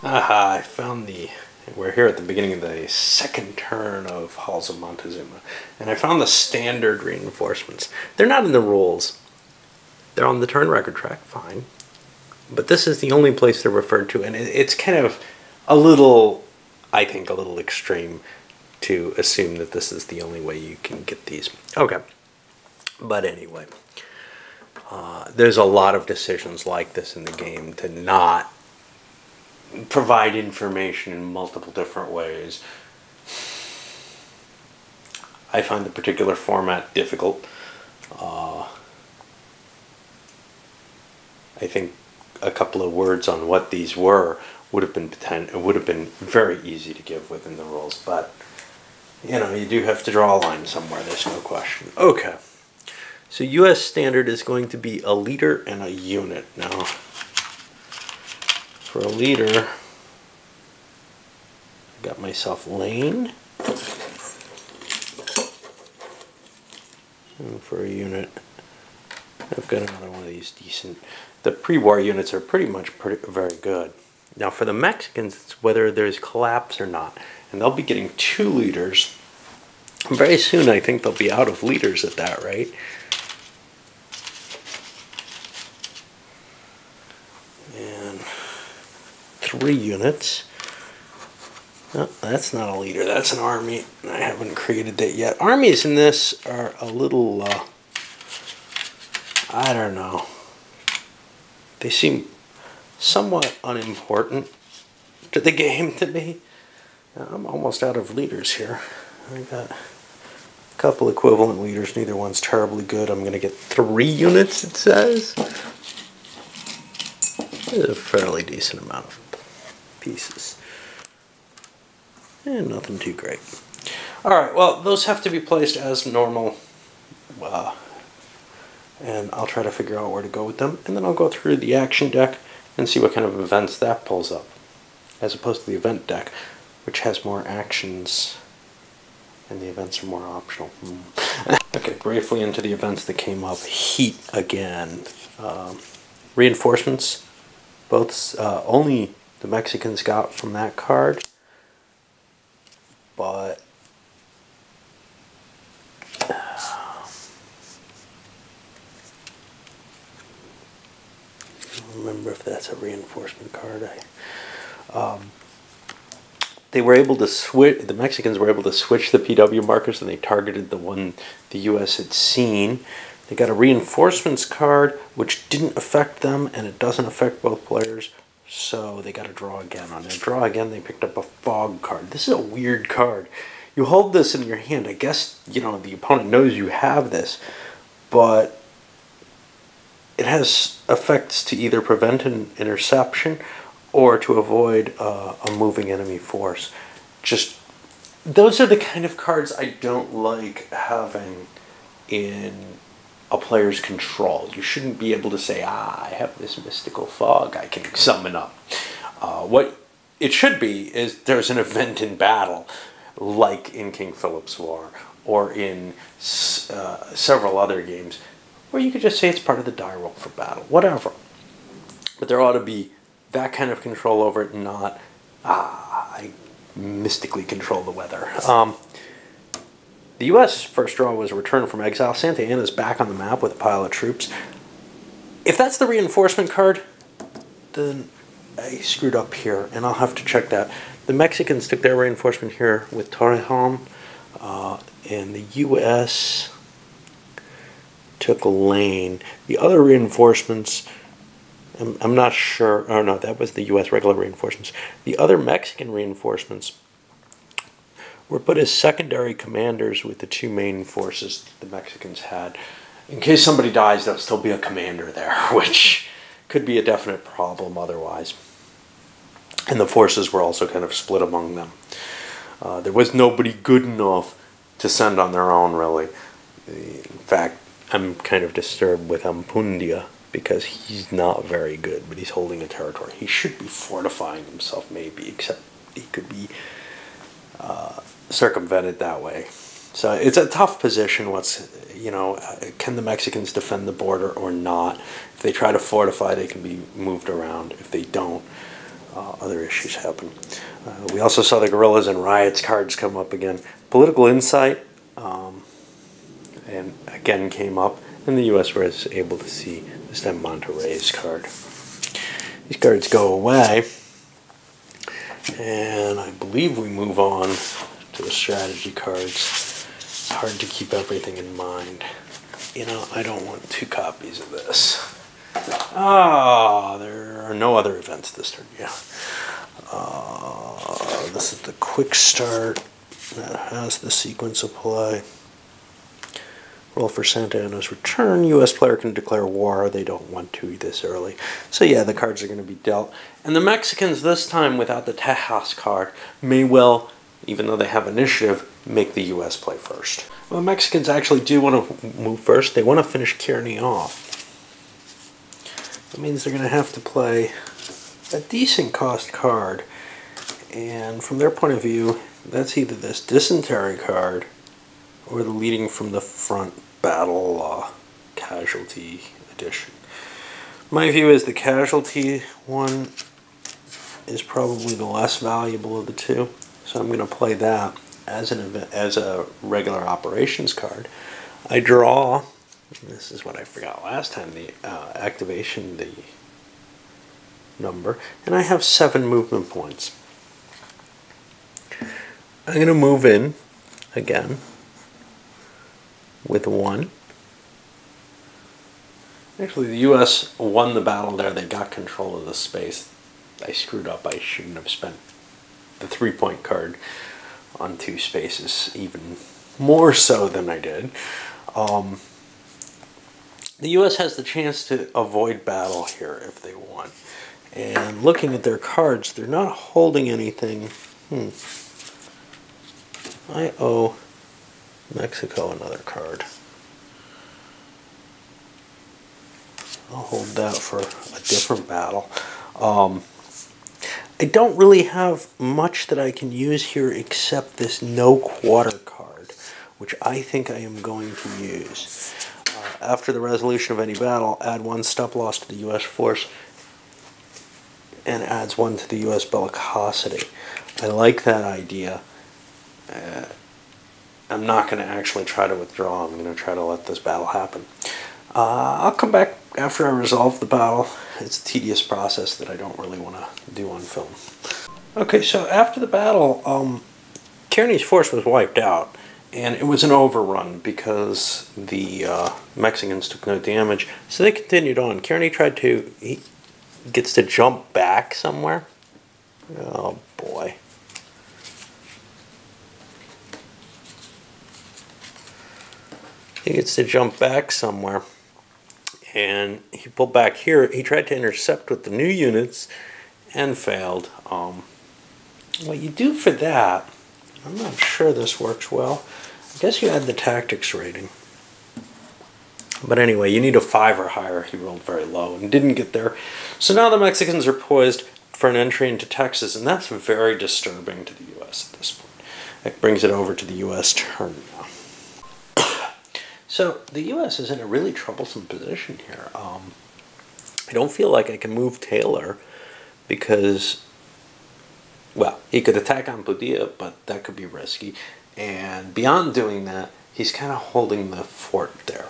Aha, I found we're here at the beginning of the second turn of Halls of Montezuma, and I found the standard reinforcements. They're not in the rules. They're on the turn record track, fine. But this is the only place they're referred to, and it's kind of a little, I think, a little extreme to assume that this is the only way you can get these. Okay. But anyway, there's a lot of decisions like this in the game to not provide information in multiple different ways. I find the particular format difficult. I think a couple of words on what these were would have been very easy to give within the rules, but you know, you do have to draw a line somewhere, there's no question. Okay. So US standard is going to be a leader and a unit. Now, for a leader, I got myself lane. And for a unit, I've got another one of these decent. The pre-war units are very good. Now for the Mexicans, it's whether there's collapse or not. And they'll be getting 2 leaders. Very soon, I think they'll be out of leaders at that rate. And 3 units. No, that's not a leader, that's an army. I haven't created that yet. Armies in this are a little, I don't know. They seem somewhat unimportant to the game to me. I'm almost out of leaders here. I got a couple equivalent leaders, neither one's terribly good. I'm going to get 3 units, it says. It's a fairly decent amount of pieces. And nothing too great. Alright, well, those have to be placed as normal. And I'll try to figure out where to go with them. And then I'll go through the action deck and see what kind of events that pulls up. As opposed to the event deck, which has more actions. And the events are more optional. Okay, briefly into the events that came up. Heat again. Reinforcements. Both only the Mexicans got from that card. But I don't remember if that's a reinforcement card. They were able to switch. The Mexicans were able to switch the PW markers, and they targeted the one the U.S. had seen. They got a reinforcements card, which didn't affect them, and it doesn't affect both players. So they got to draw again. On their draw again, they picked up a fog card. This is a weird card. You hold this in your hand. I guess, you know, the opponent knows you have this, but it has effects to either prevent an interception or to avoid a moving enemy force. Just, those are the kind of cards I don't like having in a player's control. You shouldn't be able to say, I have this mystical fog I can summon up. What it should be is there's an event in battle, like in King Philip's War, or in several other games, where you could just say it's part of the die roll for battle, whatever. But there ought to be that kind of control over it, not, I mystically control the weather. The U.S. first draw was a return from exile. Santa Anna's back on the map with a pile of troops. If that's the reinforcement card, then I screwed up here, and I'll have to check that. The Mexicans took their reinforcement here with Torrejon, and the U.S. took Lane. The other reinforcements, I'm not sure. Oh, no, that was the U.S. regular reinforcements. The other Mexican reinforcements were put as secondary commanders with the 2 main forces the Mexicans had. In case somebody dies, there'll still be a commander there, which could be a definite problem otherwise. And the forces were also kind of split among them. There was nobody good enough to send on their own, really. In fact, I'm kind of disturbed with Ampundia, because he's not very good, but he's holding a territory. He should be fortifying himself, maybe, except he could be circumvented that way. So it's a tough position. Can the Mexicans defend the border or not? If they try to fortify, they can be moved around. If they don't, other issues happen. We also saw the Guerrillas and Riots cards come up again. Political Insight, and again came up, and the U.S. was able to see this time Monterey's card. These cards go away, and I believe we move on to the strategy cards. It's hard to keep everything in mind. You know, I don't want 2 copies of this. Ah, there are no other events this turn. Yeah. This is the quick start that has the sequence of play. Roll for Santa Anna's return. U.S. player can declare war. They don't want to this early. So yeah, the cards are going to be dealt. And the Mexicans this time, without the Tejas card, may well, even though they have initiative, make the U.S. play first. Well, the Mexicans actually do want to move first. They want to finish Kearney off. That means they're going to have to play a decent cost card. And from their point of view, that's either this dysentery card or the leading from the front battle casualty edition. My view is the casualty one is probably the less valuable of the two, so I'm going to play that as a regular operations card. I draw. This is what I forgot last time, the activation, the number, and I have 7 movement points. I'm going to move in again with 1. Actually, the U.S. won the battle there. They got control of the space. I screwed up. I shouldn't have spent the 3-point card on 2 spaces, even more so than I did. The U.S. has the chance to avoid battle here if they want. And looking at their cards, they're not holding anything. I owe Mexico another card. I'll hold that for a different battle. I don't really have much that I can use here except this no quarter card, which I think I am going to use. After the resolution of any battle, add 1 stop loss to the U.S. force and adds 1 to the U.S. bellicosity. I like that idea. I'm not going to actually try to withdraw. I'm going to try to let this battle happen. I'll come back after I resolve the battle. It's a tedious process that I don't really want to do on film. Okay, so after the battle, Kearney's force was wiped out, and it was an overrun because the Mexicans took no damage, so they continued on. Kearney he gets to jump back somewhere. Oh boy. He gets to jump back somewhere, and he pulled back here. He tried to intercept with the new units and failed. What you do for that, I'm not sure this works well. I guess you add the tactics rating. But anyway, you need a 5 or higher. He rolled very low and didn't get there. So now the Mexicans are poised for an entry into Texas, and that's very disturbing to the U.S. at this point. That brings it over to the U.S. turn now. So the U.S. is in a really troublesome position here. I don't feel like I can move Taylor because, well, he could attack on Padilla, but that could be risky. And beyond doing that, he's kind of holding the fort there.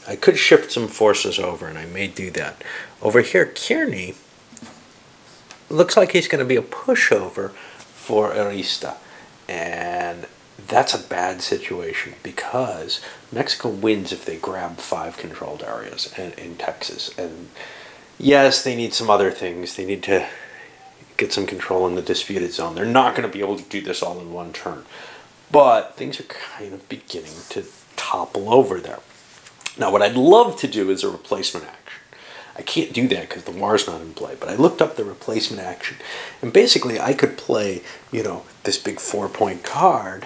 I could shift some forces over, and I may do that. Over here, Kearney looks like he's going to be a pushover for Arista. And that's a bad situation because Mexico wins if they grab 5 controlled areas in Texas. And yes, they need some other things. They need to get some control in the disputed zone. They're not going to be able to do this all in one turn. But things are kind of beginning to topple over there. Now, what I'd love to do is a replacement action. I can't do that because the war's not in play, but I looked up the replacement action. And basically, I could play, you know, this big 4-point card,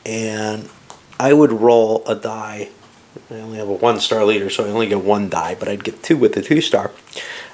and I would roll a die. I only have a 1-star leader, so I only get 1 die, but I'd get 2 with the 2-star.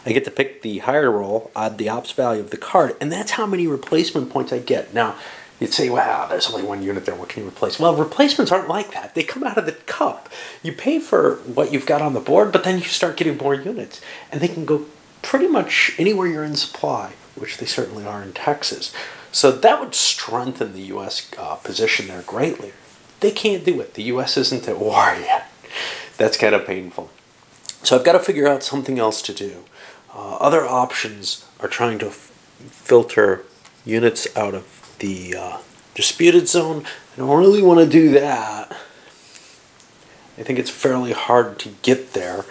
I get to pick the higher roll, add the ops value of the card, and that's how many replacement points I get. Now, you'd say, wow, there's only 1 unit there, what can you replace? Well, replacements aren't like that. They come out of the cup. You pay for what you've got on the board, but then you start getting more units. And they can go pretty much anywhere you're in supply, which they certainly are in Texas. So that would strengthen the U.S. Position there greatly. They can't do it. The U.S. isn't at war yet. That's kind of painful. So I've got to figure out something else to do. Other options are trying to filter units out of the disputed zone. I don't really want to do that. I think it's fairly hard to get there,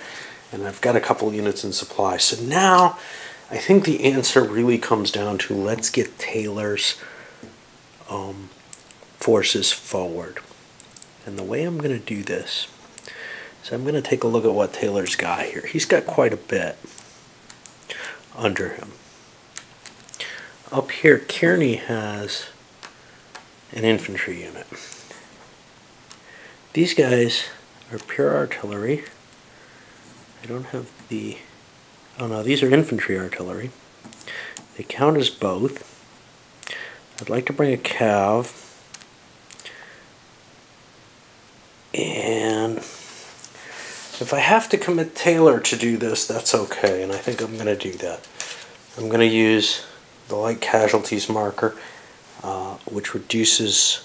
and I've got a couple units in supply. So now I think the answer really comes down to, let's get Taylor's forces forward. And the way I'm going to do this is I'm going to take a look at what Taylor's got here. He's got quite a bit under him. Up here, Kearney has an infantry unit. These guys are pure artillery. I don't have the... Oh no, these are infantry artillery. They count as both. I'd like to bring a cav. And if I have to commit Taylor to do this, that's okay, and I think I'm going to do that. I'm going to use the light casualties marker, which reduces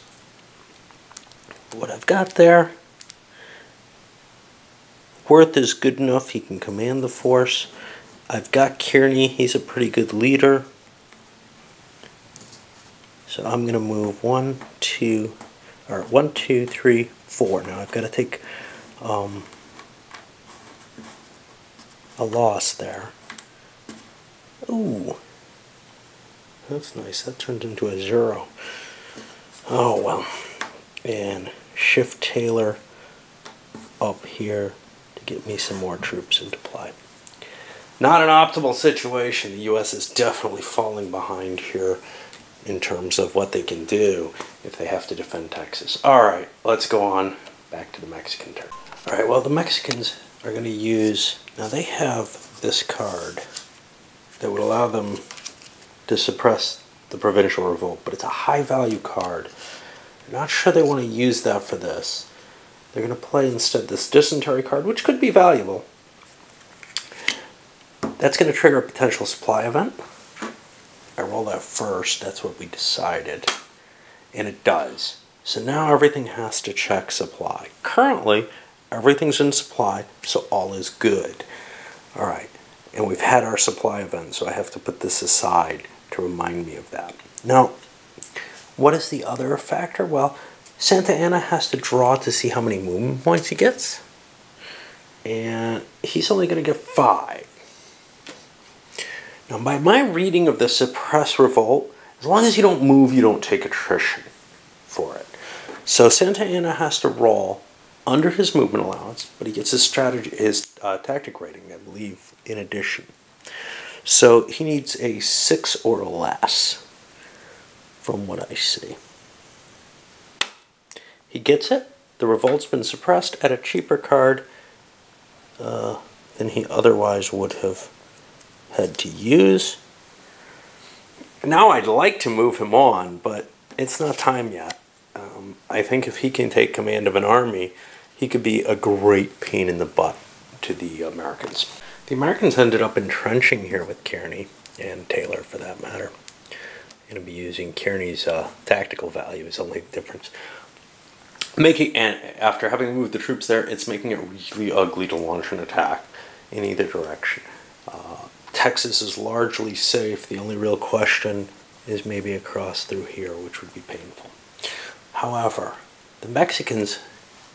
what I've got there. Worth is good enough, he can command the force. I've got Kearney, he's a pretty good leader. So I'm going to move 1, 2, 3, 4. Now I've got to take a loss there. Ooh, that's nice. That turned into a 0. Oh well. And shift Taylor up here to get me some more troops into play. Not an optimal situation. The U.S. is definitely falling behind here in terms of what they can do if they have to defend Texas. Alright, let's go on back to the Mexican turn. Alright, well, the Mexicans are going to use... Now, they have this card that would allow them to suppress the provincial revolt, but it's a high-value card. I'm not sure they want to use that for this. They're going to play instead this dysentery card, which could be valuable. That's going to trigger a potential supply event. I roll that first, that's what we decided. And it does. So now everything has to check supply. Currently, everything's in supply, so all is good. Alright, and we've had our supply event, so I have to put this aside to remind me of that. Now, what is the other factor? Well, Santa Anna has to draw to see how many movement points he gets. And he's only going to get 5. Now, by my reading of the suppress revolt, as long as you don't move, you don't take attrition for it. So Santa Anna has to roll under his movement allowance, but he gets his tactic rating, I believe, in addition. So he needs a 6 or less, from what I see. He gets it. The revolt's been suppressed at a cheaper card than he otherwise would have had to use. Now I'd like to move him on, but it's not time yet. I think if he can take command of an army, he could be a great pain in the butt to the Americans. The Americans ended up entrenching here with Kearney, and Taylor for that matter. I'm going to be using Kearney's tactical value is the only difference. And after having moved the troops there, it's making it really ugly to launch an attack in either direction. Texas is largely safe. The only real question is maybe across through here, which would be painful. However, the Mexicans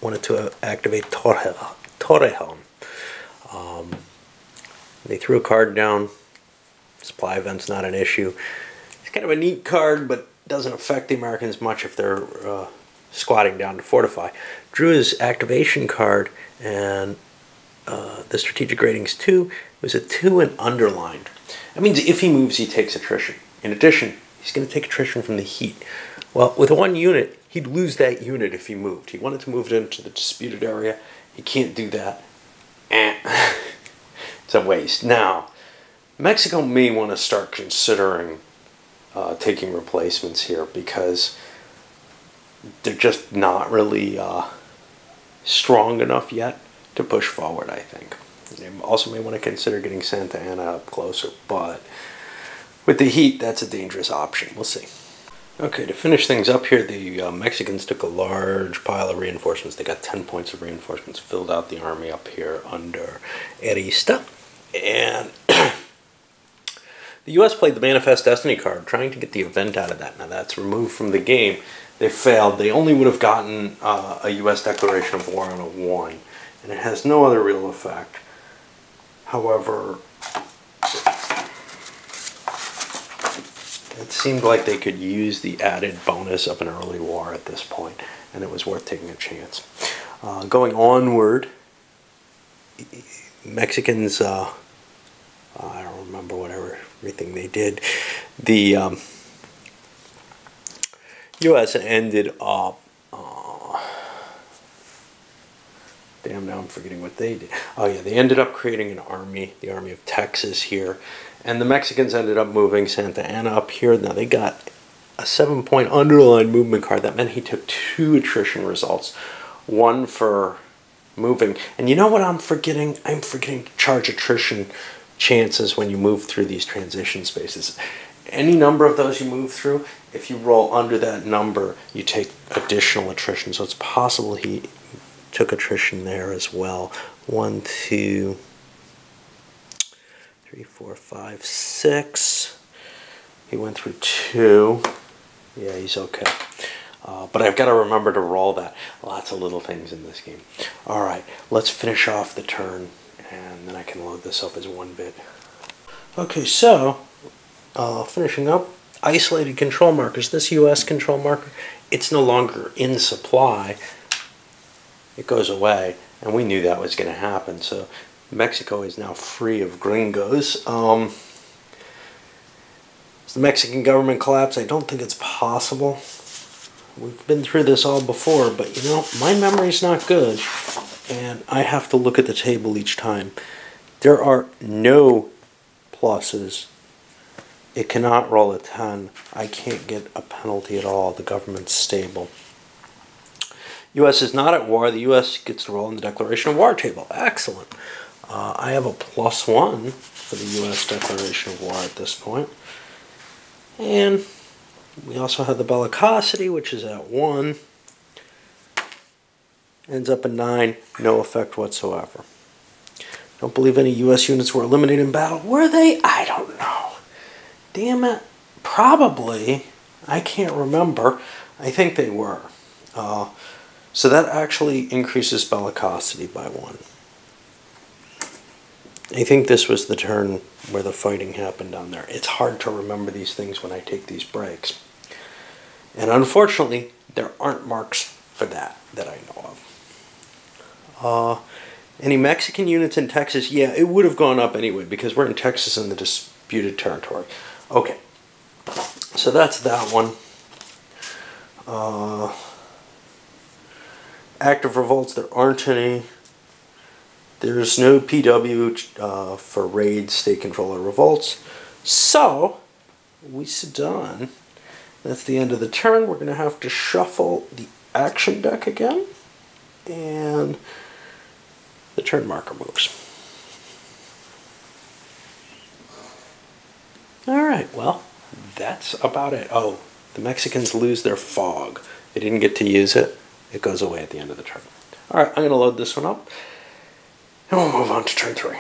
wanted to activate Torrejon. They threw a card down. Supply event's not an issue. It's kind of a neat card, but doesn't affect the Americans much if they're squatting down to fortify. Drew his activation card, and the strategic rating's 2. It was a 2 and underlined. That means if he moves, he takes attrition. In addition, he's going to take attrition from the heat. Well, with 1 unit, he'd lose that unit if he moved. He wanted to move it into the disputed area. He can't do that. It's a waste. Now, Mexico may want to start considering taking replacements here because they're just not really strong enough yet to push forward, I think. They also may want to consider getting Santa Ana up closer, but with the heat, that's a dangerous option. We'll see. Okay, to finish things up here, the Mexicans took a large pile of reinforcements. They got 10 points of reinforcements, filled out the army up here under Arista. And the U.S. played the Manifest Destiny card, trying to get the event out of that. Now that's removed from the game. They failed. They only would have gotten a U.S. declaration of war on a 1, and it has no other real effect. However, it seemed like they could use the added bonus of an early war at this point, and it was worth taking a chance. Going onward, Mexicans, I don't remember everything they did. The U.S. ended up, damn, now I'm forgetting what they did. Oh yeah, they ended up creating an army, the Army of Texas here. And the Mexicans ended up moving Santa Ana up here. Now they got a 7-point underline movement card. That meant he took 2 attrition results. 1 for moving. And you know what I'm forgetting? I'm forgetting to charge attrition chances when you move through these transition spaces. Any number of those you move through, if you roll under that number, you take additional attrition. So it's possible he took attrition there as well. 1, 2, 3, 4, 5, 6. He went through 2. Yeah, he's okay. But I've got to remember to roll that. Lots of little things in this game. All right, let's finish off the turn, and then I can load this up as 1 bit. Okay, so finishing up, isolated control markers. This U.S. control marker, it's no longer in supply. It goes away, and we knew that was going to happen. So Mexico is now free of gringos. Does the Mexican government collapse? I don't think it's possible. We've been through this all before, but you know, my memory's not good, and I have to look at the table each time. There are no pluses. It cannot roll a 10. I can't get a penalty at all. The government's stable. U.S. is not at war. The U.S. gets to roll in the declaration of war table. Excellent. I have a +1 for the U.S. declaration of war at this point. And we also have the bellicosity, which is at 1. Ends up at 9. No effect whatsoever. Don't believe any U.S. units were eliminated in battle. Were they? I don't know. Damn it. Probably. I can't remember. I think they were. So that actually increases bellicosity by 1. I think this was the turn where the fighting happened down there. It's hard to remember these things when I take these breaks. And unfortunately, there aren't marks for that I know of. Any Mexican units in Texas? Yeah, it would have gone up anyway because we're in Texas in the disputed territory. Okay, so that's that one. Active revolts, there aren't any. There's no PW for raids, state control, or revolts. So, we done. That's the end of the turn. We're going to have to shuffle the action deck again. And the turn marker moves. Alright, well, that's about it. Oh, the Mexicans lose their fog. They didn't get to use it. It goes away at the end of the turn. Alright, I'm going to load this one up. And we'll move on to turn 3.